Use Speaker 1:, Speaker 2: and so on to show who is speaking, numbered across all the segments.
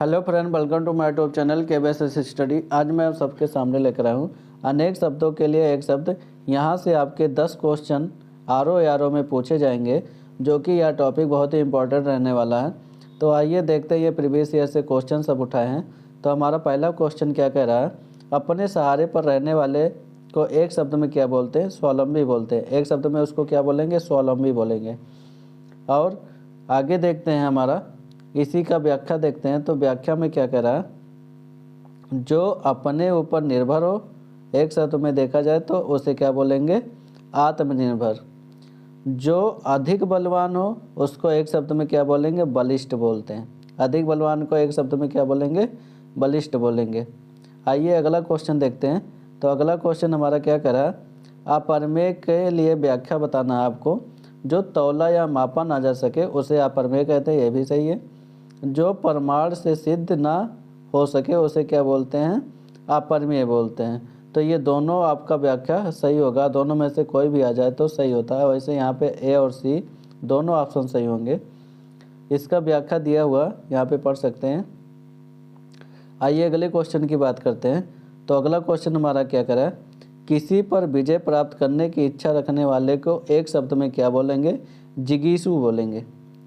Speaker 1: Hello friend, welcome to my YouTube channel KBS study. आज मैं आप सबके सामने लेकर आया हूँ अनेक शब्दों के लिए एक शब्द। यहाँ से आपके 10 क्वेश्चन RO में पूछे जाएंगे, जो कि यह टॉपिक बहुत ही इंपॉर्टेंट रहने वाला है। तो आइए देखते हैं ये प्रीवियस ईयर से क्वेश्चन सब उठाए हैं। तो हमारा पहला क्वेश्चन क्या कह रहा है, अपने सहारे पर रहने वाले को एक शब्द में क्या बोलते हैं? स्वावलंबी बोलते हैं। एक शब्द में उसको क्या बोलेंगे? स्वावलंबी बोलेंगे। और आगे देखते हैं, हमारा इसी का व्याख्या देखते हैं। तो व्याख्या में क्या कह रहा है, जो अपने ऊपर निर्भर हो, एक शब्द में देखा जाए तो उसे क्या बोलेंगे? आत्मनिर्भर। जो अधिक बलवान हो उसको एक शब्द में क्या बोलेंगे? बलिष्ठ बोलते हैं। अधिक बलवान को एक शब्द में क्या बोलेंगे? बलिष्ठ बोलेंगे। आइए अगला क्वेश्चन देखते हैं। तो अगला क्वेश्चन हमारा क्या कह रहा है, अपरमेय के लिए व्याख्या बताना है आपको। जो तौला या मापा ना जा सके उसे अपरमेय कहते हैं, ये भी सही है। जो प्रमाण से सिद्ध ना हो सके उसे क्या बोलते हैं? अपरमेय बोलते हैं। तो ये दोनों आपका व्याख्या सही होगा, दोनों में से कोई भी आ जाए तो सही होता है। वैसे यहाँ पे A और C दोनों ऑप्शन सही होंगे। इसका व्याख्या दिया हुआ यहाँ पे पढ़ सकते हैं। आइए अगले क्वेश्चन की बात करते हैं। तो अगला क्वेश्चन हमारा क्या करा है, किसी पर विजय प्राप्त करने की इच्छा रखने वाले को एक शब्द में क्या बोलेंगे? जिगीषु बोलेंगे।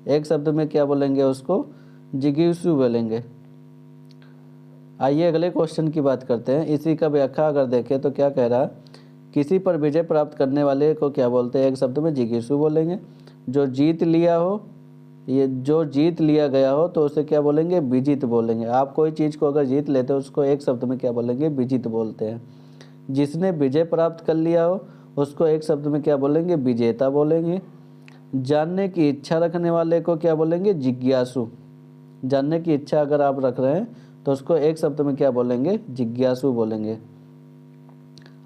Speaker 1: एक शब्द में क्या बोलेंगे उसको? जिगीषु बोलेंगे। आइए अगले क्वेश्चन की बात करते हैं। इसी का व्याख्या अगर देखें तो क्या कह रहा है, किसी पर विजय प्राप्त करने वाले को क्या बोलते हैं? एक शब्द में जिगीषु बोलेंगे। जो जीत लिया हो, ये जो जीत लिया गया हो तो उसे क्या बोलेंगे? विजित बोलेंगे। आप कोई चीज़ को अगर जीत लेते हो उसको एक शब्द में क्या बोलेंगे? विजित बोलते हैं। जिसने विजय प्राप्त कर लिया हो उसको एक शब्द में क्या बोलेंगे? विजेता बोलेंगे। जानने की इच्छा रखने वाले को क्या बोलेंगे? जिज्ञासु। जानने की इच्छा अगर आप रख रहे हैं तो उसको एक शब्द में क्या बोलेंगे? जिज्ञासु बोलेंगे।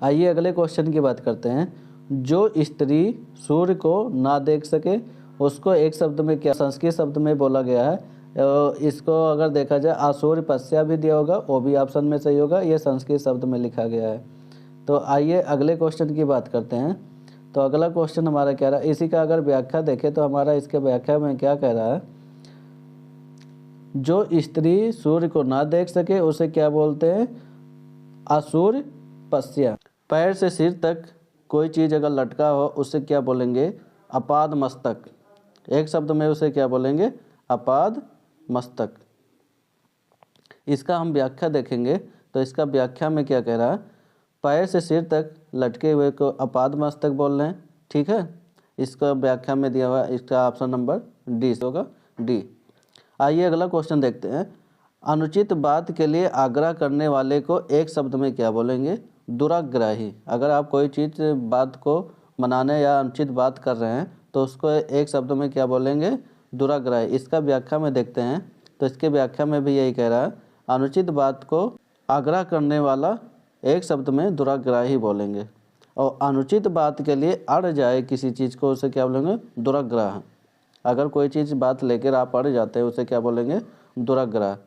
Speaker 1: आइए अगले क्वेश्चन की बात करते हैं। जो स्त्री सूर्य को ना देख सके उसको एक शब्द में क्या, संस्कृत शब्द में बोला गया है। इसको अगर देखा जाए आसूर्य पश्या भी दिया होगा, वो भी ऑप्शन में सही होगा। ये संस्कृत शब्द में लिखा गया है। तो आइए अगले क्वेश्चन की बात करते हैं। तो अगला क्वेश्चन हमारा क्या रहा है, इसी का अगर व्याख्या देखें तो हमारा इसके व्याख्या में क्या कह रहा है, जो स्त्री सूर्य को ना देख सके उसे क्या बोलते हैं? आसूर्य पश्या। पैर से सिर तक कोई चीज़ अगर लटका हो उसे क्या बोलेंगे? अपाद मस्तक। एक शब्द में उसे क्या बोलेंगे? अपाद मस्तक। इसका हम व्याख्या देखेंगे। तो इसका व्याख्या में क्या कह रहा है, पैर से सिर तक लटके हुए को अपाद मस्तक बोल रहे हैं। ठीक है, इसका व्याख्या में दिया हुआ, इसका ऑप्शन नंबर डी होगा, डी। आइए अगला क्वेश्चन देखते हैं। अनुचित बात के लिए आग्रह करने वाले को एक शब्द में क्या बोलेंगे? दुराग्राही। अगर आप कोई चीज़ बात को मनाने या अनुचित बात कर रहे हैं तो उसको एक शब्द में क्या बोलेंगे? दुराग्राही। इसका व्याख्या में देखते हैं। तो इसके व्याख्या में भी यही कह रहा है, अनुचित बात को आग्रह करने वाला एक शब्द में दुराग्राही बोलेंगे। और अनुचित बात के लिए अड़ जाए किसी चीज़ को उसे क्या बोलेंगे? दुराग्रह। अगर कोई चीज़ बात लेकर आप अड़ जाते हैं उसे क्या बोलेंगे? दुराग्रह।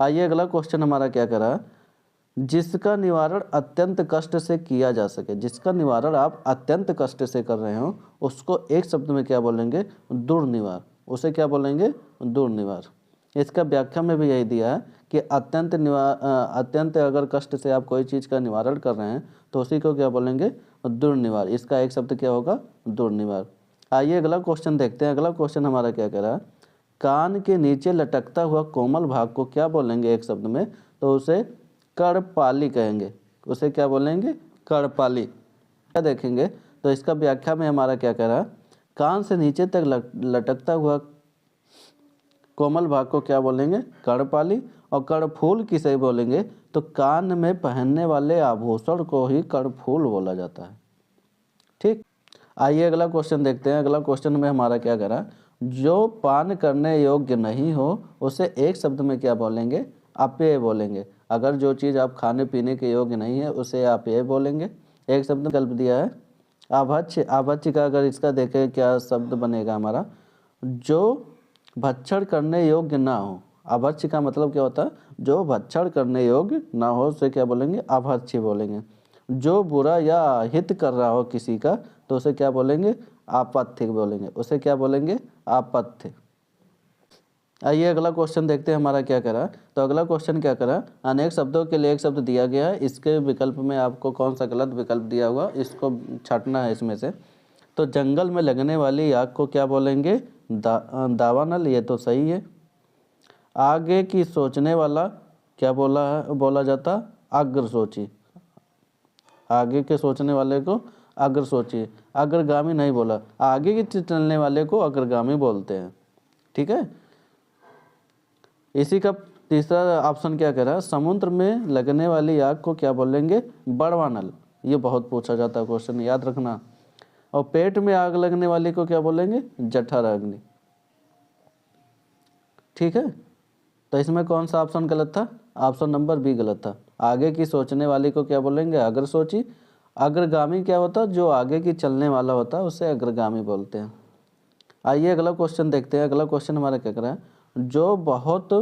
Speaker 1: आइए अगला क्वेश्चन हमारा क्या कर रहा है, जिसका निवारण अत्यंत कष्ट से किया जा सके। जिसका निवारण आप अत्यंत कष्ट से कर रहे हो उसको एक शब्द में क्या बोलेंगे? दुर्निवार। उसे क्या बोलेंगे? दुर्निवार। इसका व्याख्या में भी यही दिया है कि अत्यंत अगर कष्ट से आप कोई चीज़ का निवारण कर रहे हैं तो उसी को क्या बोलेंगे? दुर्निवार। इसका एक शब्द क्या होगा? दुर्निवार। आइए अगला क्वेश्चन देखते हैं। अगला क्वेश्चन हमारा क्या कह रहा है, कान के नीचे लटकता हुआ कोमल भाग को क्या बोलेंगे एक शब्द में? तो उसे कर्णपाली कहेंगे। उसे क्या बोलेंगे? कर्णपाली। क्या देखेंगे तो इसका व्याख्या में हमारा क्या कह रहा है, कान से नीचे तक लटकता हुआ कोमल भाग को क्या बोलेंगे? कर्णपाली। और कर्णफूल किसे बोलेंगे? तो कान में पहनने वाले आभूषण को ही कर्णफूल बोला जाता है। ठीक, आइए अगला क्वेश्चन देखते हैं। अगला क्वेश्चन में हमारा क्या कह रहा है, जो पान करने योग्य नहीं हो उसे एक शब्द में क्या बोलेंगे? अपेय बोलेंगे। अगर जो चीज़ आप खाने पीने के योग्य नहीं है उसे अपेय बोलेंगे। एक शब्द विकल्प दिया है आभक्ष्य। आभक्ष्य का अगर इसका देखें क्या शब्द बनेगा हमारा, जो भक्षण करने योग्य ना हो। आभक्ष्य का मतलब क्या होता है? जो भक्षण करने योग्य ना हो उसे क्या बोलेंगे? आभक्ष्य बोलेंगे। जो बुरा या हित कर रहा हो किसी का तो उसे क्या बोलेंगे? आपत्य बोलेंगे। उसे क्या बोलेंगे? आपत्य। आइए अगला क्वेश्चन देखते हैं हमारा क्या करा। तो अगला क्वेश्चन क्या करा, अनेक शब्दों के लिए एक शब्द दिया गया है, इसके विकल्प में आपको कौन सा गलत विकल्प दिया हुआ इसको छांटना है इसमें से। तो जंगल में लगने वाली आग को क्या बोलेंगे, दावानल, ये तो सही है। आगे की सोचने वाला क्या बोला जाता, अग्रसोची। आगे के सोचने वाले को अग्रसोची, अग्रगामी नहीं बोला, आगे के चलने वाले को अग्रगामी बोलते हैं। ठीक है। इसी का तीसरा ऑप्शन क्या कह रहा है, समुद्र में लगने वाली आग को क्या बोलेंगे, बड़वानल। ये बहुत पूछा जाता है क्वेश्चन, याद रखना। और पेट में आग लगने वाली को क्या बोलेंगे, जठराग्नि। ठीक है। तो इसमें कौन सा ऑप्शन गलत था, ऑप्शन नंबर बी गलत था। आगे की सोचने वाली को क्या बोलेंगे, अग्रसोची। अग्रगामी क्या होता, जो आगे की चलने वाला होता है उसे अग्रगामी बोलते हैं। आइए अगला क्वेश्चन देखते हैं। अगला क्वेश्चन हमारा क्या कर रहा है, जो बहुत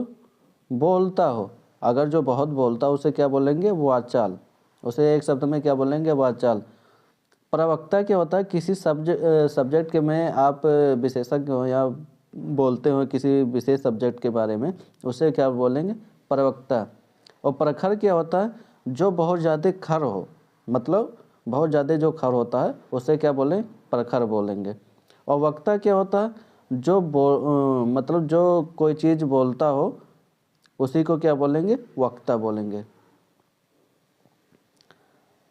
Speaker 1: बोलता हो, अगर जो बहुत बोलता हो उसे क्या बोलेंगे, वाचाल। उसे एक शब्द में क्या बोलेंगे, वाचाल। प्रवक्ता क्या होता है, किसी सब्जेक्ट के में आप विशेषज्ञ हो या बोलते हो किसी विशेष सब्जेक्ट के बारे में, उसे क्या बोलेंगे, प्रवक्ता। और प्रखर क्या होता है, जो बहुत ज़्यादा खर हो, मतलब बहुत ज़्यादा जो खर होता है उसे क्या बोलें, प्रखर बोलेंगे। और वक्ता क्या होता है, जो मतलब जो कोई चीज़ बोलता हो उसी को क्या बोलेंगे, वक्ता बोलेंगे।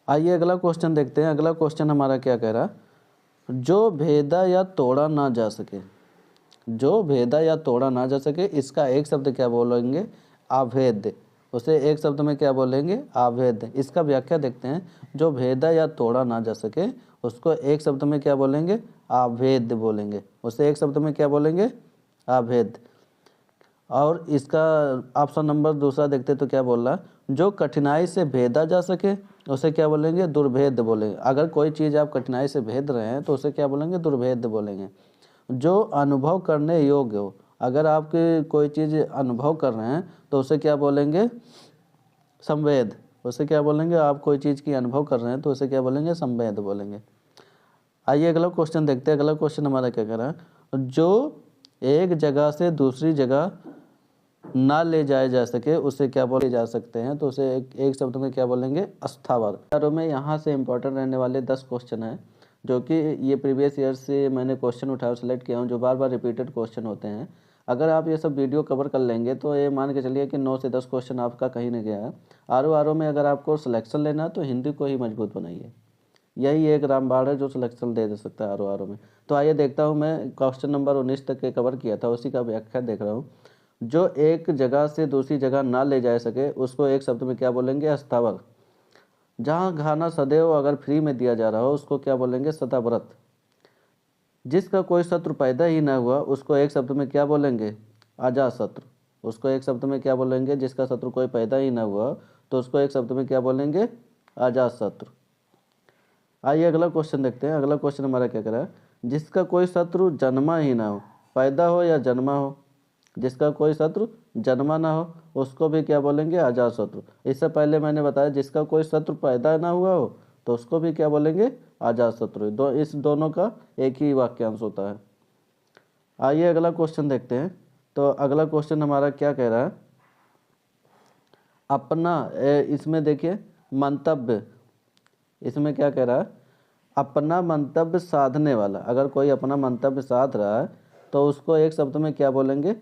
Speaker 1: आइए अगला क्वेश्चन देखते हैं। अगला क्वेश्चन हमारा क्या कह रहा, जो भेदा या तोड़ा ना जा सके, जो भेदा या तोड़ा ना जा सके, इसका एक शब्द क्या बोलेंगे, अभेद। उसे एक शब्द में क्या बोलेंगे, अभेद। इसका व्याख्या देखते हैं, जो भेदा या तोड़ा ना जा सके उसको एक शब्द में क्या बोलेंगे, अभेद बोलेंगे। उसे एक शब्द में क्या बोलेंगे, अभेद। और इसका ऑप्शन नंबर दूसरा देखते तो क्या बोल रहा, जो कठिनाई से भेदा जा सके उसे क्या बोलेंगे, दुर्भेद बोलेंगे। अगर कोई चीज़ आप कठिनाई से भेद रहे हैं तो उसे क्या बोलेंगे, दुर्भेद बोलेंगे। जो अनुभव करने योग्य हो, अगर आप कोई चीज़ अनुभव कर रहे हैं तो उसे क्या बोलेंगे, संवेद। उसे क्या बोलेंगे, आप कोई चीज़ की अनुभव कर रहे हैं तो उसे क्या बोलेंगे, संवेद बोलेंगे। आइए अगला क्वेश्चन देखते हैं। अगला क्वेश्चन हमारा क्या कह रहा है, जो एक जगह से दूसरी जगह ना ले जाए जा सके उसे क्या बोले जा सकते हैं, तो उसे एक शब्द में क्या बोलेंगे, अस्थावर। यारों में यहाँ से इंपॉर्टेंट रहने वाले 10 क्वेश्चन हैं, जो कि ये प्रीवियस ईयर से मैंने क्वेश्चन उठाया सेलेक्ट किया हूँ, जो बार बार रिपीटेड क्वेश्चन होते हैं। अगर आप ये सब वीडियो कवर कर लेंगे तो ये मान के चलिए कि 9 से 10 क्वेश्चन आपका कहीं नहीं गया है। आर में अगर आपको सिलेक्शन लेना है तो हिंदी को ही मजबूत बनाइए, यही एक रामबाण है जो सिलेक्शन दे सकता है आर में। तो आइए देखता हूँ, मैं क्वेश्चन नंबर 19 तक के कवर किया था, उसी का व्याख्या देख रहा हूँ। जो एक जगह से दूसरी जगह ना ले जा सके उसको एक शब्द में क्या बोलेंगे, अस्थावर। जहाँ खाना सदैव अगर फ्री में दिया जा रहा हो उसको क्या बोलेंगे, सदाव्रत। जिसका कोई शत्रु पैदा ही ना हुआ उसको एक शब्द में क्या बोलेंगे, अजात शत्रु। उसको एक शब्द में क्या बोलेंगे, जिसका शत्रु कोई पैदा ही ना हुआ तो उसको एक शब्द में क्या बोलेंगे, अजात शत्रु। आइए अगला क्वेश्चन देखते हैं। अगला क्वेश्चन हमारा क्या कह रहा है, जिसका कोई शत्रु जन्मा ही ना हो, पैदा हो या जन्मा हो, जिसका कोई शत्रु जन्मा ना हो उसको भी क्या बोलेंगे, अजात शत्रु। इससे पहले मैंने बताया जिसका कोई शत्रु पैदा ना हुआ हो तो उसको भी क्या बोलेंगे, अजात शत्रु। इस दोनों का एक ही वाक्यांश होता है। आइए अगला क्वेश्चन देखते हैं। तो अगला क्वेश्चन हमारा क्या कह रहा है, अपना इसमें देखिए मंतव्य, इसमें क्या कह रहा है, अपना मंतव्य साधने वाला। अगर कोई अपना मंतव्य साध रहा है तो उसको एक शब्द में क्या बोलेंगे,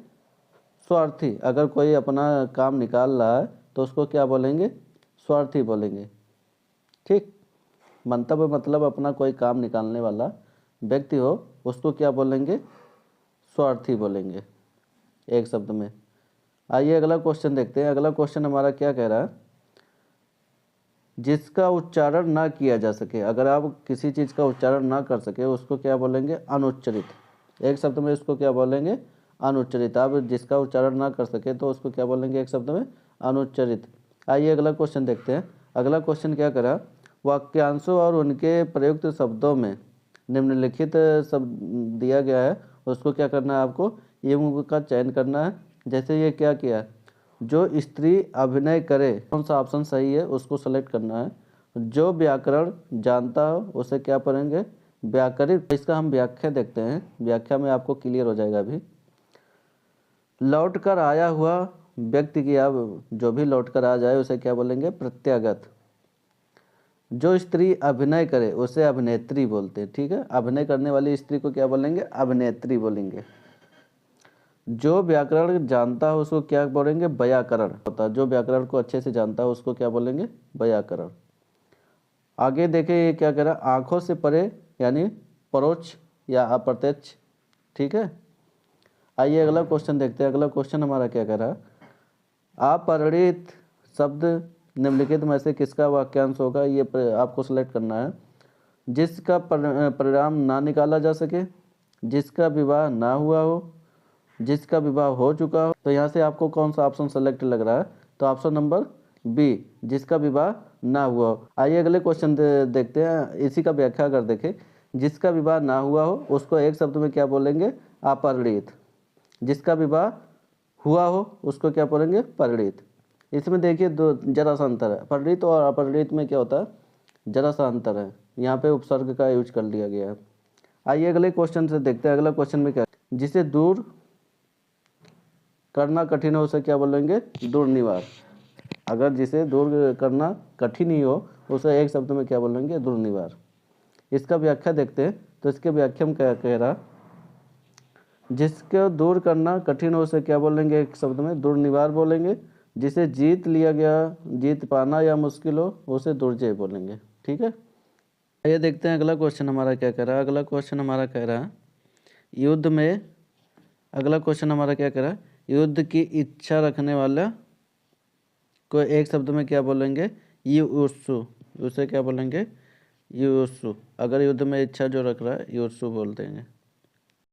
Speaker 1: स्वार्थी। अगर कोई अपना काम निकाल रहा है तो उसको क्या बोलेंगे, स्वार्थी बोलेंगे। ठीक, मंतव्य मतलब अपना कोई काम निकालने वाला व्यक्ति हो उसको क्या बोलेंगे, स्वार्थी बोलेंगे एक शब्द में। आइए अगला क्वेश्चन देखते हैं। अगला क्वेश्चन हमारा क्या कह रहा है, जिसका उच्चारण ना किया जा सके। अगर आप किसी चीज़ का उच्चारण ना कर सके उसको क्या बोलेंगे, अनुच्चरित। एक शब्द में उसको क्या बोलेंगे, अनुच्चरित। आप जिसका उच्चारण ना कर सके तो उसको क्या बोलेंगे, एक शब्द में अनुच्चरित। आइए अगला क्वेश्चन देखते हैं। अगला क्वेश्चन क्या करा, वाक्यांशों और उनके प्रयुक्त शब्दों में निम्नलिखित शब्द दिया गया है, उसको क्या करना है, आपको ये का चयन करना है। जैसे ये क्या किया, जो स्त्री अभिनय करे, कौन सा ऑप्शन सही है उसको सेलेक्ट करना है। जो व्याकरण जानता हो उसे क्या पढ़ेंगे, व्याकरित। इसका हम व्याख्या देखते हैं, व्याख्या में आपको क्लियर हो जाएगा अभी। लौट कर आया हुआ व्यक्ति की, अब जो भी लौट कर आ जाए उसे क्या बोलेंगे? प्रत्यागत। जो स्त्री अभिनय करे उसे अभिनेत्री बोलते हैं, ठीक है। अभिनय करने वाली स्त्री को क्या बोलेंगे? अभिनेत्री बोलेंगे। जो व्याकरण जानता है उसको क्या बोलेंगे? व्याकरण होता है। जो व्याकरण को अच्छे से जानता है उसको क्या बोलेंगे? व्याकरण। आगे देखें ये क्या कह रहा है? आंखों से परे यानी परोक्ष या अप्रत्यक्ष, ठीक है। आइए अगला क्वेश्चन देखते हैं। अगला क्वेश्चन हमारा क्या कह रहा है? अपरिचित शब्द निम्नलिखित में से किसका वाक्यांश होगा? ये आपको सेलेक्ट करना है। जिसका परिणाम ना निकाला जा सके, जिसका विवाह ना हुआ हो, जिसका विवाह हो चुका हो। तो यहाँ से आपको कौन सा ऑप्शन सेलेक्ट लग रहा है? तो ऑप्शन नंबर बी, जिसका विवाह ना हुआ हो। आइए अगले क्वेश्चन देखते हैं। इसी का व्याख्या अगर देखें, जिसका विवाह ना हुआ हो उसको एक शब्द में क्या बोलेंगे? अपरिचित। जिसका विवाह हुआ हो उसको क्या बोलेंगे? परिणीत। इसमें देखिए दो जरा सा अंतर है। परिणीत और अपरिणीत में क्या होता है? जरा सा अंतर है। यहाँ पे उपसर्ग का यूज कर लिया गया है। आइए अगले क्वेश्चन से देखते हैं। अगला क्वेश्चन में क्या, जिसे दूर करना कठिन हो उसे क्या बोलेंगे? दुर्निवार। अगर जिसे दूर करना कठिन ही हो उसे एक शब्द में क्या बोलेंगे? दुर्निवार। इसका व्याख्या देखते हैं। तो इसके व्याख्या में क्या कह रहा? जिसको दूर करना कठिन हो उसे क्या बोलेंगे? एक शब्द में दुर्निवार बोलेंगे। जिसे जीत लिया गया, जीत पाना या मुश्किल हो उसे दुर्जय बोलेंगे, ठीक है। ये देखते हैं अगला क्वेश्चन हमारा क्या कह रहा है। अगला क्वेश्चन हमारा कह रहा है युद्ध में, अगला क्वेश्चन हमारा क्या कह रहा है? युद्ध की इच्छा रखने वाला को एक शब्द में क्या बोलेंगे? युत्सु। उसे क्या बोलेंगे? युत्सु। अगर युद्ध में इच्छा जो रख रहा है युत्सु बोल देंगे।